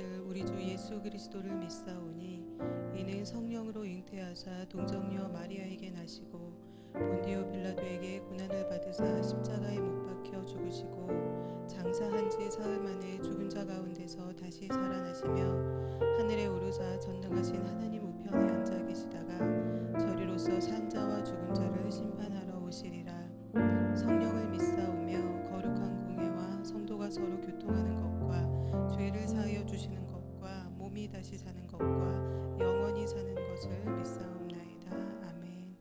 아들 우리 주 예수 그리스도를 믿사오니 이는 성령으로 잉태하사 동정녀 마리아에게 나시고 본디오 빌라도에게 고난을 받으사 십자가에 못 박혀 죽으시고 장사한 지 사흘 만에 죽은 자 가운데서 다시 살아나시며 하늘에 오르사 전능하신 하나님 우편에 앉아 계시다가 저리로서 산 자와 죽은 자를 심판하러 오시리라. 성령을 믿사오며 거룩한 공회와 성도가 서로 교통하는 것과 죄를 사하여 주시는 것과 몸이 다시 사는 것과 영원히 사는 것을 믿사옵나이다. 아멘.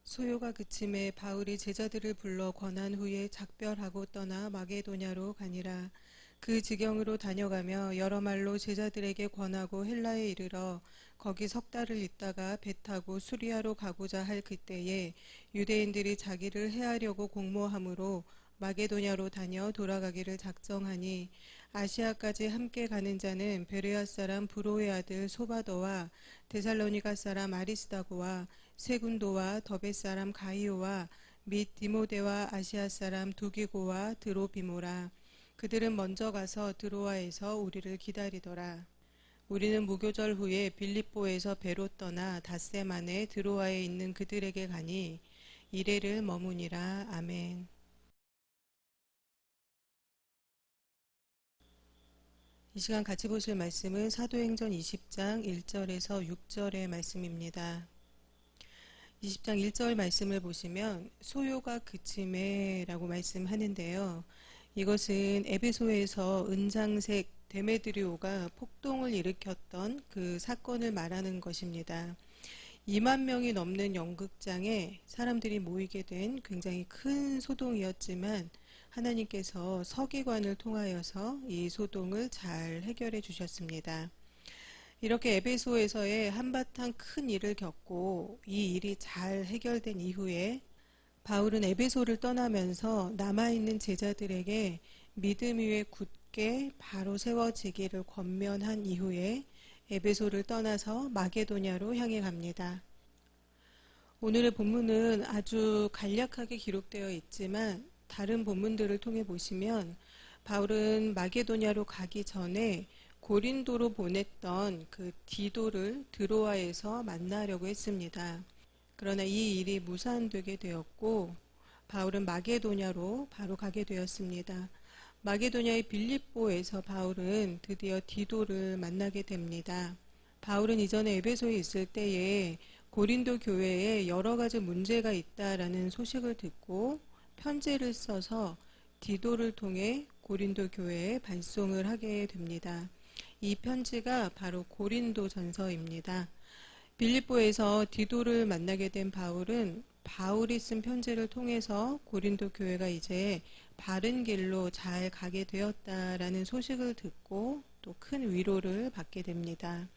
소요가 그침에 바울이 제자들을 불러 권한 후에 작별하고 떠나 마게도냐로 가니라. 그 지경으로 다녀가며 여러 말로 제자들에게 권하고 헬라에 이르러 거기 석 달을 있다가 배 타고 수리아로 가고자 할 그때에 유대인들이 자기를 해하려고 공모함으로 마게도냐로 다녀 돌아가기를 작정하니 아시아까지 함께 가는 자는 베레아 사람 브로의 아들 소바더와 데살로니가 사람 아리스다고와 세군도와 더베 사람 가이오와 및 디모데와 아시아 사람 두기고와 드로비모라. 그들은 먼저 가서 드로아에서 우리를 기다리더라. 우리는 무교절 후에 빌립보에서 배로 떠나 닷새만에 드로아에 있는 그들에게 가니 이레를 머무니라. 아멘. 이 시간 같이 보실 말씀은 사도행전 20장 1절에서 6절의 말씀입니다. 20장 1절 말씀을 보시면 소요가 그침에 라고 말씀하는데요. 이것은 에베소에서 은장색 데메드리오가 폭동을 일으켰던 그 사건을 말하는 것입니다. 2만 명이 넘는 연극장에 사람들이 모이게 된 굉장히 큰 소동이었지만 하나님께서 서기관을 통하여서 이 소동을 잘 해결해 주셨습니다. 이렇게 에베소에서의 한바탕 큰 일을 겪고 이 일이 잘 해결된 이후에 바울은 에베소를 떠나면서 남아있는 제자들에게 믿음 위에 굳게 바로 세워지기를 권면한 이후에 에베소를 떠나서 마게도냐로 향해 갑니다. 오늘의 본문은 아주 간략하게 기록되어 있지만 다른 본문들을 통해 보시면 바울은 마게도냐로 가기 전에 고린도로 보냈던 그 디도를 드로아에서 만나려고 했습니다. 그러나 이 일이 무산되게 되었고 바울은 마게도냐로 바로 가게 되었습니다. 마게도냐의 빌립보에서 바울은 드디어 디도를 만나게 됩니다. 바울은 이전에 에베소에 있을 때에 고린도 교회에 여러 가지 문제가 있다라는 소식을 듣고 편지를 써서 디도를 통해 고린도 교회에 발송을 하게 됩니다. 이 편지가 바로 고린도 전서입니다. 빌립보에서 디도를 만나게 된 바울은 바울이 쓴 편지를 통해서 고린도 교회가 이제 바른 길로 잘 가게 되었다라는 소식을 듣고 또 큰 위로를 받게 됩니다.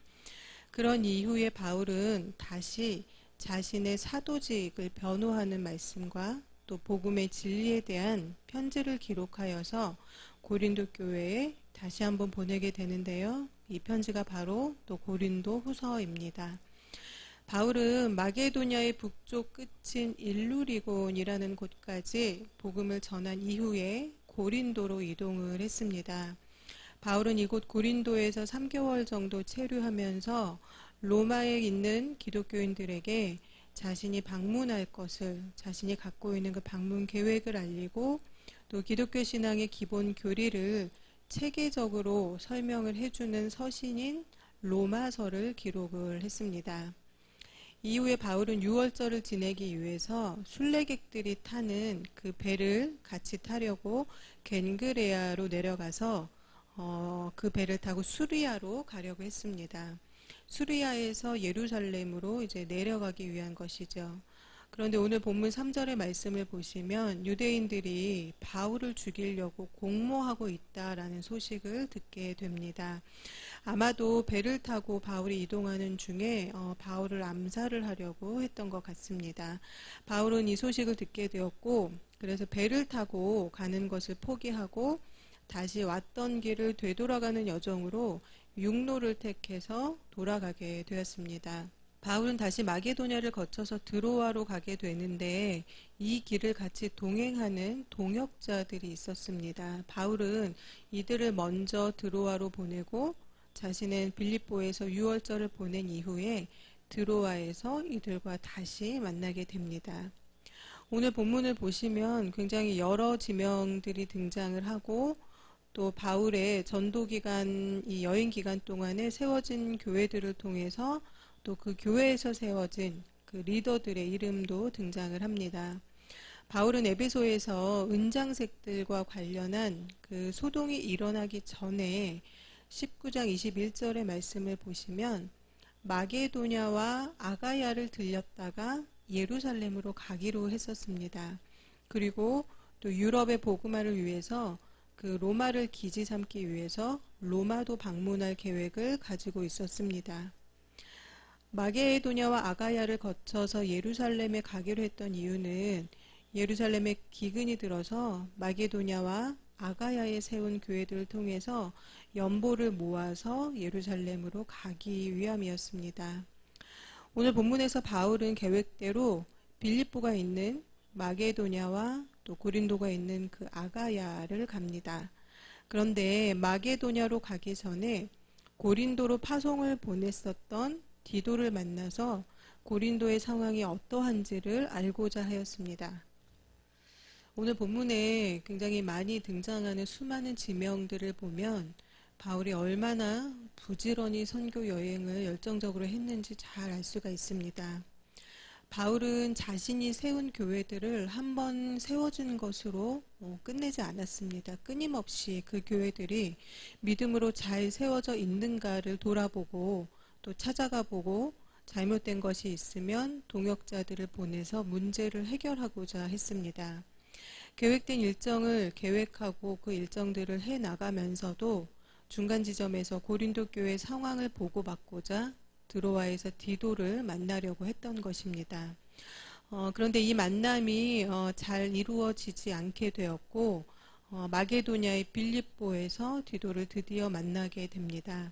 그런 이후에 바울은 다시 자신의 사도직을 변호하는 말씀과 또 복음의 진리에 대한 편지를 기록하여서 고린도 교회에 다시 한번 보내게 되는데요. 이 편지가 바로 또 고린도 후서입니다. 바울은 마게도냐의 북쪽 끝인 일루리곤이라는 곳까지 복음을 전한 이후에 고린도로 이동을 했습니다. 바울은 이곳 고린도에서 3개월 정도 체류하면서 로마에 있는 기독교인들에게 자신이 방문할 것을, 자신이 갖고 있는 그 방문 계획을 알리고 또 기독교 신앙의 기본 교리를 체계적으로 설명을 해주는 서신인 로마서를 기록을 했습니다. 이후에 바울은 유월절을 지내기 위해서 순례객들이 타는 그 배를 같이 타려고 겐그레아로 내려가서 그 배를 타고 수리아로 가려고 했습니다. 수리아에서 예루살렘으로 이제 내려가기 위한 것이죠. 그런데 오늘 본문 3절의 말씀을 보시면 유대인들이 바울을 죽이려고 공모하고 있다라는 소식을 듣게 됩니다. 아마도 배를 타고 바울이 이동하는 중에 바울을 암살을 하려고 했던 것 같습니다. 바울은 이 소식을 듣게 되었고, 그래서 배를 타고 가는 것을 포기하고 다시 왔던 길을 되돌아가는 여정으로 육로를 택해서 돌아가게 되었습니다. 바울은 다시 마게도냐를 거쳐서 드로아로 가게 되는데 이 길을 같이 동행하는 동역자들이 있었습니다. 바울은 이들을 먼저 드로아로 보내고 자신은 빌립보에서 유월절을 보낸 이후에 드로아에서 이들과 다시 만나게 됩니다. 오늘 본문을 보시면 굉장히 여러 지명들이 등장을 하고 또 바울의 전도기간, 이 여행기간 동안에 세워진 교회들을 통해서 또 그 교회에서 세워진 그 리더들의 이름도 등장을 합니다. 바울은 에베소에서 은장색들과 관련한 그 소동이 일어나기 전에 19장 21절의 말씀을 보시면 마게도냐와 아가야를 들렸다가 예루살렘으로 가기로 했었습니다. 그리고 또 유럽의 복음화를 위해서 그 로마를 기지 삼기 위해서 로마도 방문할 계획을 가지고 있었습니다. 마게도냐와 아가야를 거쳐서 예루살렘에 가기로 했던 이유는 예루살렘에 기근이 들어서 마게도냐와 아가야에 세운 교회들을 통해서 연보를 모아서 예루살렘으로 가기 위함이었습니다. 오늘 본문에서 바울은 계획대로 빌립보가 있는 마게도냐와 또 고린도가 있는 그 아가야를 갑니다. 그런데 마게도냐로 가기 전에 고린도로 파송을 보냈었던 디도를 만나서 고린도의 상황이 어떠한지를 알고자 하였습니다. 오늘 본문에 굉장히 많이 등장하는 수많은 지명들을 보면 바울이 얼마나 부지런히 선교 여행을 열정적으로 했는지 잘 알 수가 있습니다. 바울은 자신이 세운 교회들을 한번 세워준 것으로 끝내지 않았습니다. 끊임없이 그 교회들이 믿음으로 잘 세워져 있는가를 돌아보고 또 찾아가 보고 잘못된 것이 있으면 동역자들을 보내서 문제를 해결하고자 했습니다. 계획된 일정을 계획하고 그 일정들을 해 나가면서도 중간 지점에서 고린도 교회 상황을 보고받고자 드로아에서 디도를 만나려고 했던 것입니다. 그런데 이 만남이 잘 이루어지지 않게 되었고 마게도냐의 빌립보에서 디도를 드디어 만나게 됩니다.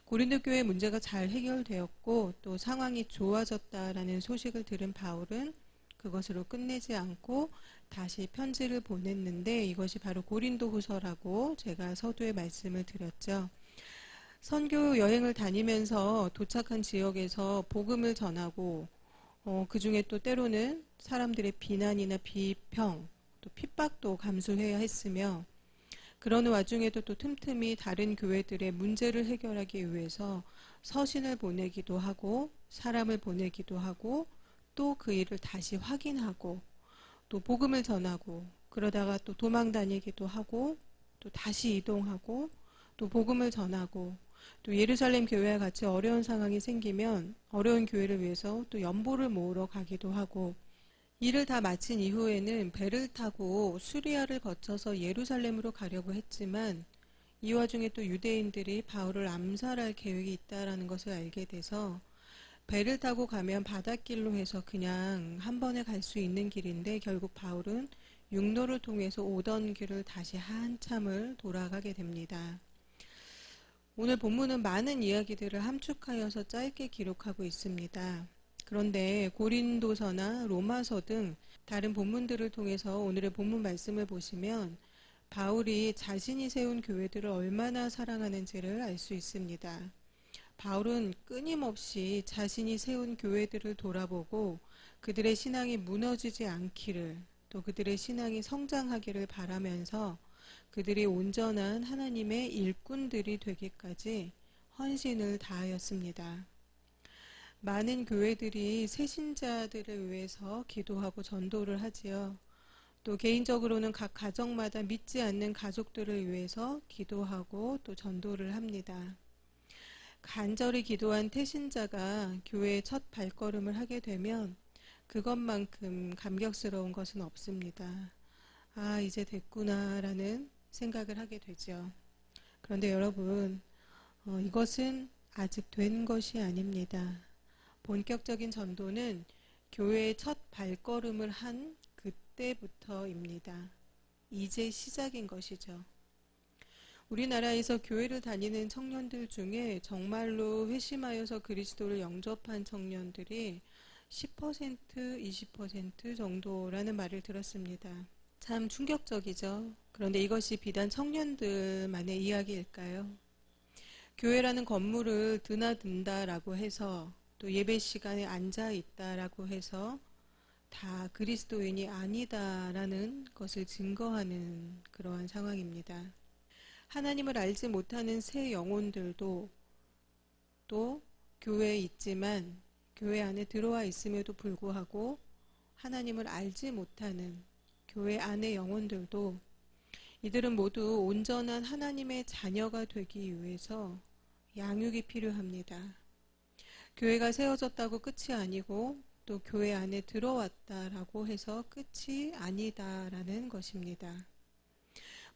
고린도 교회 문제가 잘 해결되었고 또 상황이 좋아졌다라는 소식을 들은 바울은 그것으로 끝내지 않고 다시 편지를 보냈는데 이것이 바로 고린도후서라고 제가 서두에 말씀을 드렸죠. 선교 여행을 다니면서 도착한 지역에서 복음을 전하고 그 중에 또 때로는 사람들의 비난이나 비평 또 핍박도 감수해야 했으며 그러는 와중에도 또 틈틈이 다른 교회들의 문제를 해결하기 위해서 서신을 보내기도 하고 사람을 보내기도 하고 또 그 일을 다시 확인하고 또 복음을 전하고 그러다가 또 도망 다니기도 하고 또 다시 이동하고 또 복음을 전하고 또 예루살렘 교회와 같이 어려운 상황이 생기면 어려운 교회를 위해서 또 연보를 모으러 가기도 하고 일을 다 마친 이후에는 배를 타고 수리아를 거쳐서 예루살렘으로 가려고 했지만 이 와중에 또 유대인들이 바울을 암살할 계획이 있다라는 것을 알게 돼서 배를 타고 가면 바닷길로 해서 그냥 한 번에 갈 수 있는 길인데 결국 바울은 육로를 통해서 오던 길을 다시 한참을 돌아가게 됩니다. 오늘 본문은 많은 이야기들을 함축하여서 짧게 기록하고 있습니다. 그런데 고린도서나 로마서 등 다른 본문들을 통해서 오늘의 본문 말씀을 보시면 바울이 자신이 세운 교회들을 얼마나 사랑하는지를 알 수 있습니다. 바울은 끊임없이 자신이 세운 교회들을 돌아보고 그들의 신앙이 무너지지 않기를 또 그들의 신앙이 성장하기를 바라면서 그들이 온전한 하나님의 일꾼들이 되기까지 헌신을 다하였습니다. 많은 교회들이 새신자들을 위해서 기도하고 전도를 하지요. 또 개인적으로는 각 가정마다 믿지 않는 가족들을 위해서 기도하고 또 전도를 합니다. 간절히 기도한 태신자가 교회의 첫 발걸음을 하게 되면 그것만큼 감격스러운 것은 없습니다. 아, 이제 됐구나라는 생각을 하게 되죠. 그런데 여러분, 이것은 아직 된 것이 아닙니다. 본격적인 전도는 교회의 첫 발걸음을 한 그때부터입니다. 이제 시작인 것이죠. 우리나라에서 교회를 다니는 청년들 중에 정말로 회심하여서 그리스도를 영접한 청년들이 10%, 20% 정도라는 말을 들었습니다. 참 충격적이죠. 그런데 이것이 비단 청년들만의 이야기일까요? 교회라는 건물을 드나든다라고 해서 또 예배 시간에 앉아 있다라고 해서 다 그리스도인이 아니다라는 것을 증거하는 그러한 상황입니다. 하나님을 알지 못하는 새 영혼들도 또 교회에 있지만 교회 안에 들어와 있음에도 불구하고 하나님을 알지 못하는 교회 안의 영혼들도 이들은 모두 온전한 하나님의 자녀가 되기 위해서 양육이 필요합니다. 교회가 세워졌다고 끝이 아니고 또 교회 안에 들어왔다라고 해서 끝이 아니다라는 것입니다.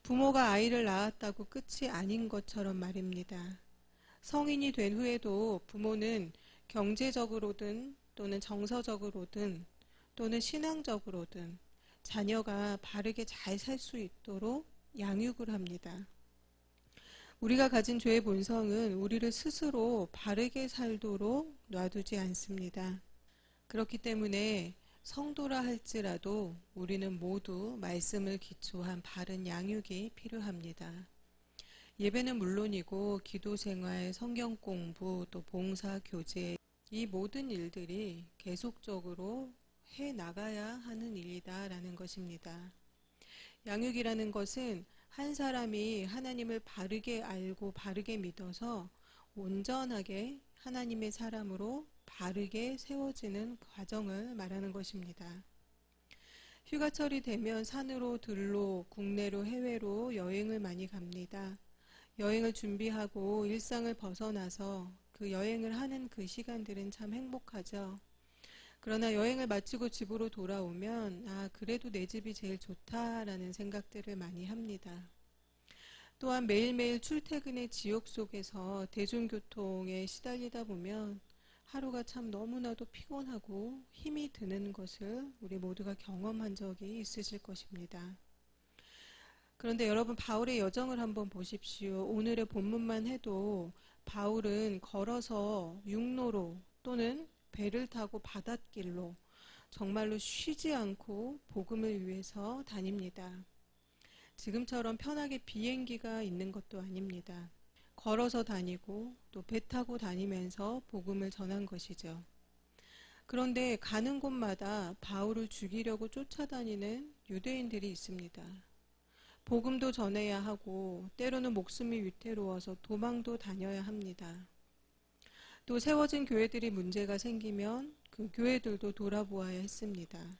부모가 아이를 낳았다고 끝이 아닌 것처럼 말입니다. 성인이 된 후에도 부모는 경제적으로든 또는 정서적으로든 또는 신앙적으로든 자녀가 바르게 잘 살 수 있도록 양육을 합니다. 우리가 가진 죄의 본성은 우리를 스스로 바르게 살도록 놔두지 않습니다. 그렇기 때문에 성도라 할지라도 우리는 모두 말씀을 기초한 바른 양육이 필요합니다. 예배는 물론이고 기도생활, 성경 공부, 또 봉사, 교제 이 모든 일들이 계속적으로 해나가야 하는 일이다라는 것입니다. 양육이라는 것은 한 사람이 하나님을 바르게 알고 바르게 믿어서 온전하게 하나님의 사람으로 바르게 세워지는 과정을 말하는 것입니다. 휴가철이 되면 산으로 들로 국내로 해외로 여행을 많이 갑니다. 여행을 준비하고 일상을 벗어나서 그 여행을 하는 그 시간들은 참 행복하죠. 그러나 여행을 마치고 집으로 돌아오면 그래도 내 집이 제일 좋다라는 생각들을 많이 합니다. 또한 매일매일 출퇴근의 지옥 속에서 대중교통에 시달리다 보면 하루가 참 너무나도 피곤하고 힘이 드는 것을 우리 모두가 경험한 적이 있으실 것입니다. 그런데 여러분, 바울의 여정을 한번 보십시오. 오늘의 본문만 해도 바울은 걸어서 육로로 또는 배를 타고 바닷길로 정말로 쉬지 않고 복음을 위해서 다닙니다. 지금처럼 편하게 비행기가 있는 것도 아닙니다. 걸어서 다니고 또 배 타고 다니면서 복음을 전한 것이죠. 그런데 가는 곳마다 바울을 죽이려고 쫓아다니는 유대인들이 있습니다. 복음도 전해야 하고 때로는 목숨이 위태로워서 도망도 다녀야 합니다. 또 세워진 교회들이 문제가 생기면 그 교회들도 돌아보아야 했습니다.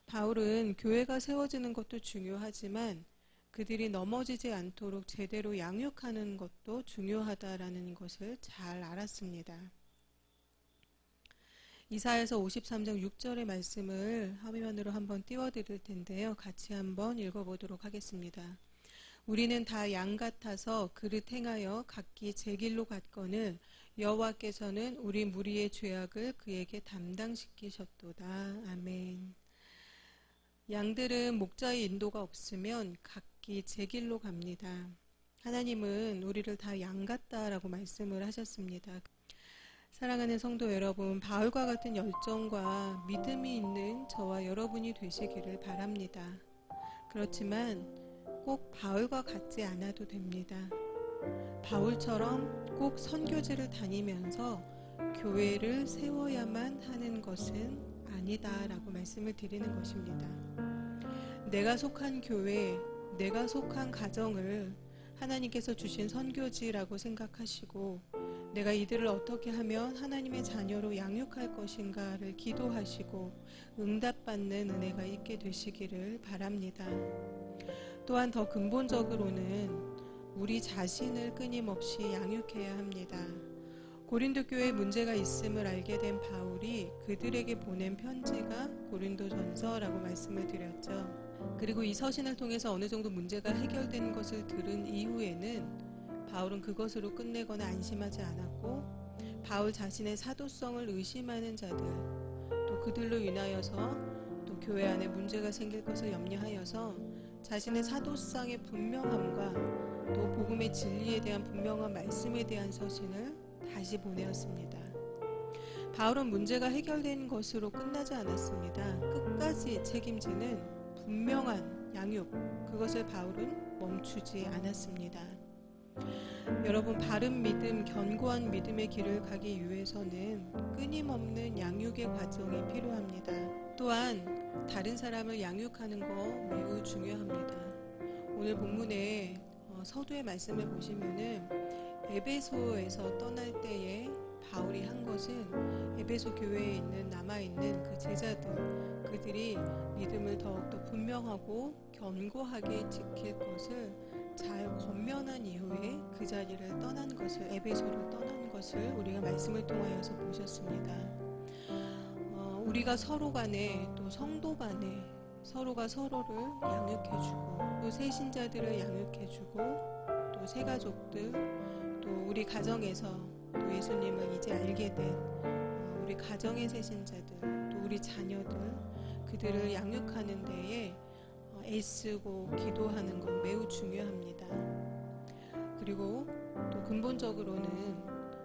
바울은 교회가 세워지는 것도 중요하지만 그들이 넘어지지 않도록 제대로 양육하는 것도 중요하다라는 것을 잘 알았습니다. 이사야서 53장 6절의 말씀을 화면으로 한번 띄워드릴 텐데요. 같이 한번 읽어보도록 하겠습니다. 우리는 다 양 같아서 그릇 행하여 각기 제 길로 갔거늘 여호와께서는 우리 무리의 죄악을 그에게 담당시키셨도다. 아멘. 양들은 목자의 인도가 없으면 각기 제 길로 갑니다. 하나님은 우리를 다 양 같다라고 말씀을 하셨습니다. 사랑하는 성도 여러분, 바울과 같은 열정과 믿음이 있는 저와 여러분이 되시기를 바랍니다. 그렇지만 꼭 바울과 같지 않아도 됩니다. 바울처럼 꼭 선교지를 다니면서 교회를 세워야만 하는 것은 아니다라고 말씀을 드리는 것입니다. 내가 속한 교회, 내가 속한 가정을 하나님께서 주신 선교지라고 생각하시고 내가 이들을 어떻게 하면 하나님의 자녀로 양육할 것인가를 기도하시고 응답받는 은혜가 있게 되시기를 바랍니다. 또한 더 근본적으로는 우리 자신을 끊임없이 양육해야 합니다. 고린도 교회에 문제가 있음을 알게 된 바울이 그들에게 보낸 편지가 고린도전서라고 말씀을 드렸죠. 그리고 이 서신을 통해서 어느 정도 문제가 해결된 것을 들은 이후에는 바울은 그것으로 끝내거나 안심하지 않았고, 바울 자신의 사도성을 의심하는 자들, 또 그들로 인하여서 또 교회 안에 문제가 생길 것을 염려하여서 자신의 사도성의 분명함과 또 복음의 진리에 대한 분명한 말씀에 대한 서신을 다시 보내었습니다. 바울은 문제가 해결된 것으로 끝나지 않았습니다. 끝까지 책임지는 분명한 양육, 그것을 바울은 멈추지 않았습니다. 여러분, 바른 믿음, 견고한 믿음의 길을 가기 위해서는 끊임없는 양육의 과정이 필요합니다. 또한 다른 사람을 양육하는 거 매우 중요합니다. 오늘 본문에 서두의 말씀을 보시면은 에베소에서 떠날 때에 바울이 한 것은 에베소 교회에 있는 남아있는 그 제자들, 그들이 믿음을 더욱더 분명하고 견고하게 지킬 것을 잘 권면한 이후에 그 자리를 떠난 것을, 에베소를 떠난 것을 우리가 말씀을 통하여서 보셨습니다. 우리가 서로 간에, 또 성도 간에 서로가 서로를 양육해주고, 또 새신자들을 양육해주고, 또 새가족들, 또 우리 가정에서 또 예수님을 이제 알게 된 우리 가정의 새신자들, 또 우리 자녀들, 그들을 양육하는 데에 애쓰고 기도하는 건 매우 중요합니다. 그리고 또 근본적으로는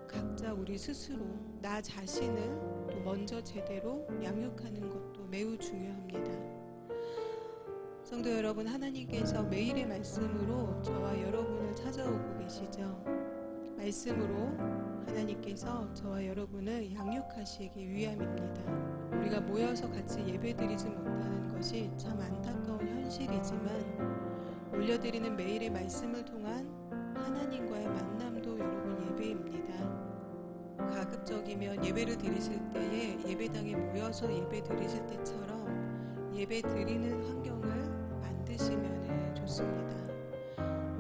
각자 우리 스스로 나 자신을 또 먼저 제대로 양육하는 것도 매우 중요합니다. 성도 여러분, 하나님께서 매일의 말씀으로 저와 여러분을 찾아오고 계시죠. 말씀으로 하나님께서 저와 여러분을 양육하시기 위함입니다. 우리가 모여서 같이 예배드리지 못하는 것이 참 안타까운 현실이지만, 올려드리는 매일의 말씀을 통한 하나님과의 만남도 여러분 예배입니다. 가급적이면 예배를 드리실 때에 예배당에 모여서 예배 드리실 때처럼 예배 드리는 환경을 만드시면 좋습니다.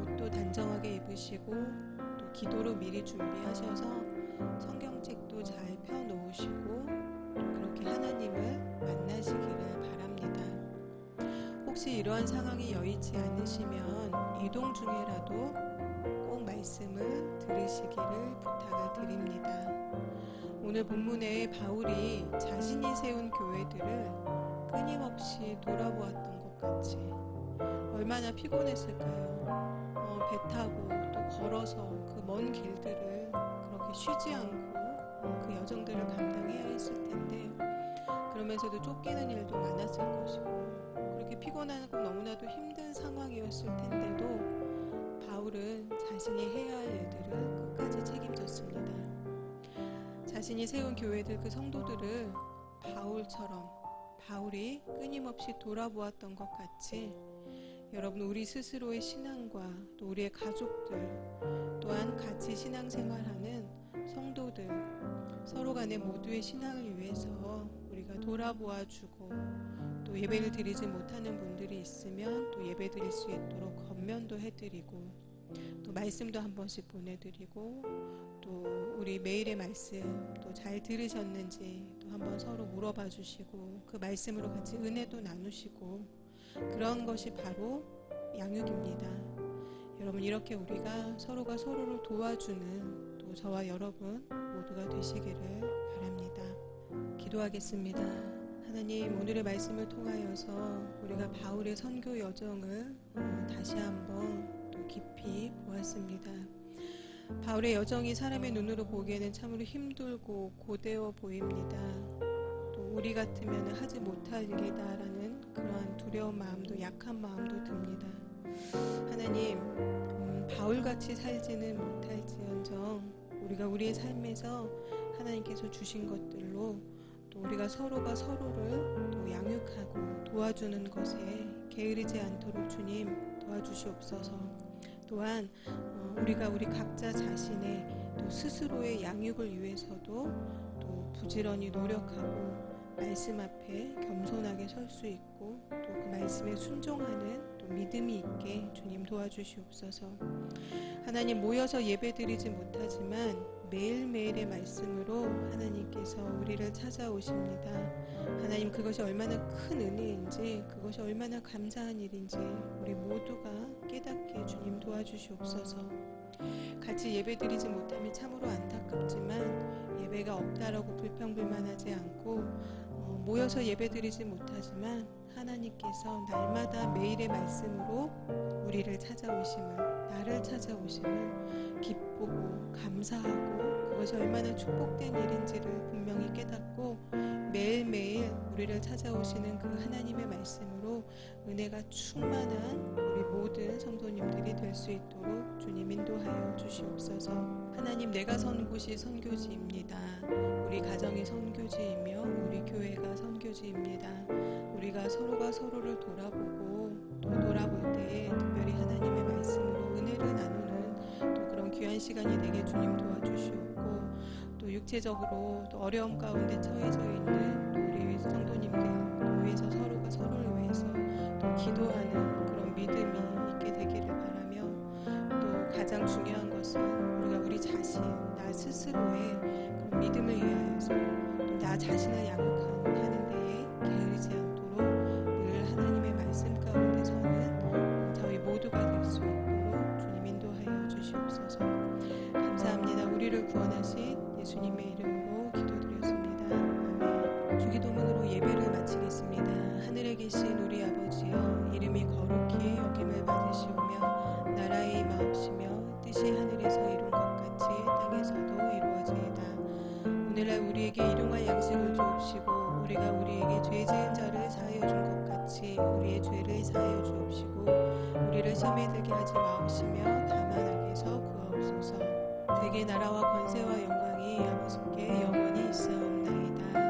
옷도 단정하게 입으시고, 또 기도로 미리 준비하셔서 성경책도 잘 펴놓으시고, 또 그렇게 하나님을 만나시기를 바랍니다. 혹시 이러한 상황이 여의치 않으시면 이동 중에라도 꼭 말씀을 들으시기를 부탁을 드립니다. 오늘 본문에 바울이 자신이 세운 교회들을 끊임없이 돌아보았던 것 같이 얼마나 피곤했을까요? 배 타고 또 걸어서 그 먼 길들을 그렇게 쉬지 않고 그 여정들을 감당해야 했을 텐데, 그러면서도 쫓기는 일도 많았을 것이고, 그렇게 피곤하고 너무나도 힘든 상황이었을 텐데도 바울은 자신이 해야 할 일들을 끝까지 책임졌습니다. 자신이 세운 교회들, 그 성도들을 바울처럼 바울이 끊임없이 돌아보았던 것 같이 여러분, 우리 스스로의 신앙과 또 우리의 가족들, 또한 같이 신앙생활하는 성도들, 서로 간의 모두의 신앙을 위해서 우리가 돌아보아주고, 또 예배를 드리지 못하는 분들이 있으면 또 예배 드릴 수 있도록 권면도 해드리고, 또 말씀도 한 번씩 보내드리고, 또 우리 매일의 말씀 또 잘 들으셨는지 또 한번 서로 물어봐 주시고, 그 말씀으로 같이 은혜도 나누시고, 그런 것이 바로 양육입니다. 여러분, 이렇게 우리가 서로가 서로를 도와주는 또 저와 여러분 모두가 되시기를 바랍니다. 기도하겠습니다. 하나님, 오늘의 말씀을 통하여서 우리가 바울의 선교 여정을 다시 한번 또 깊이 보았습니다. 바울의 여정이 사람의 눈으로 보기에는 참으로 힘들고 고되어 보입니다. 또 우리 같으면 하지 못할 일이다라는 그러한 두려운 마음도, 약한 마음도 듭니다. 하나님, 바울같이 살지는 못할지언정 우리가 우리의 삶에서 하나님께서 주신 것들로 또 우리가 서로가 서로를 또 양육하고 도와주는 것에 게으르지 않도록 주님 도와주시옵소서. 또한 우리가 우리 각자 자신의 또 스스로의 양육을 위해서도 또 부지런히 노력하고 말씀 앞에 겸손하게 설 수 있고 또 그 말씀에 순종하는 또 믿음이 있게 주님 도와주시옵소서. 하나님, 모여서 예배드리지 못하지만 매일매일의 말씀으로 하나님께서 우리를 찾아오십니다. 하나님, 그것이 얼마나 큰 은혜인지, 그것이 얼마나 감사한 일인지 우리 모두가 깨닫게 주님 도와주시옵소서. 같이 예배드리지 못함이 참으로 안타깝지만 예배가 없다라고 불평불만하지 않고 모여서 예배드리지 못하지만 하나님께서 날마다 매일의 말씀으로 우리를 찾아오심을, 나를 찾아오심을 기쁘고 감사하고 그것이 얼마나 축복된 일인지를 분명히 깨닫고 매일매일 우리를 찾아오시는 그 하나님의 말씀으로 은혜가 충만한 우리 모든 성도님들이 될 수 있도록 주님 인도하여 주시옵소서. 하나님, 내가 선 곳이 선교지입니다. 우리 가정이 선교지이며 우리 교회가 선교지입니다. 우리가 서로가 서로를 돌아보고 또 돌아볼 때에 특별히 하나님의 말씀으로 은혜를 나누는 또 그런 귀한 시간이 되게 주님 도와주시옵고, 또 육체적으로 또 어려움 가운데 처해져 있는 또 우리 성도님들 교회에서 서로가 서로를 위해서 또 기도하는 그런 믿음이 있게 되기를 바라며, 또 가장 중요한 것은 우리가 우리 자신, 나 스스로의 그런 믿음을 위하여서 또 나 자신을 양육하는 데에 게으르지 않도록 늘 하나님의 말씀 가운데 서는 저희 모두가 될 수 있도록 주님 인도하여 주시옵소서. 감사합니다. 우리를 구원하신 예수님의 이름으로 기도드렸습니다. 아멘. 주기도문으로 예배를 마치겠습니다. 하늘에 계신 우리 아버지여, 이름이 거룩히 여김을 받으시오며 나라의 임하옵시며 뜻이 하늘에서 이룬 것 같이 땅에서도 이루어지이다. 오늘날 우리에게 일용할 양식을 주옵시고 우리가 우리에게 죄 지은 자를 사하여 준 것 같이 우리의 죄를 사하여 주옵시고 우리를 시험에 들게 하지 마옵시며 다만 악에서 구하옵소서. 대개 나라와 권세와 영광이 아버지께 영원히 있사옵나이다.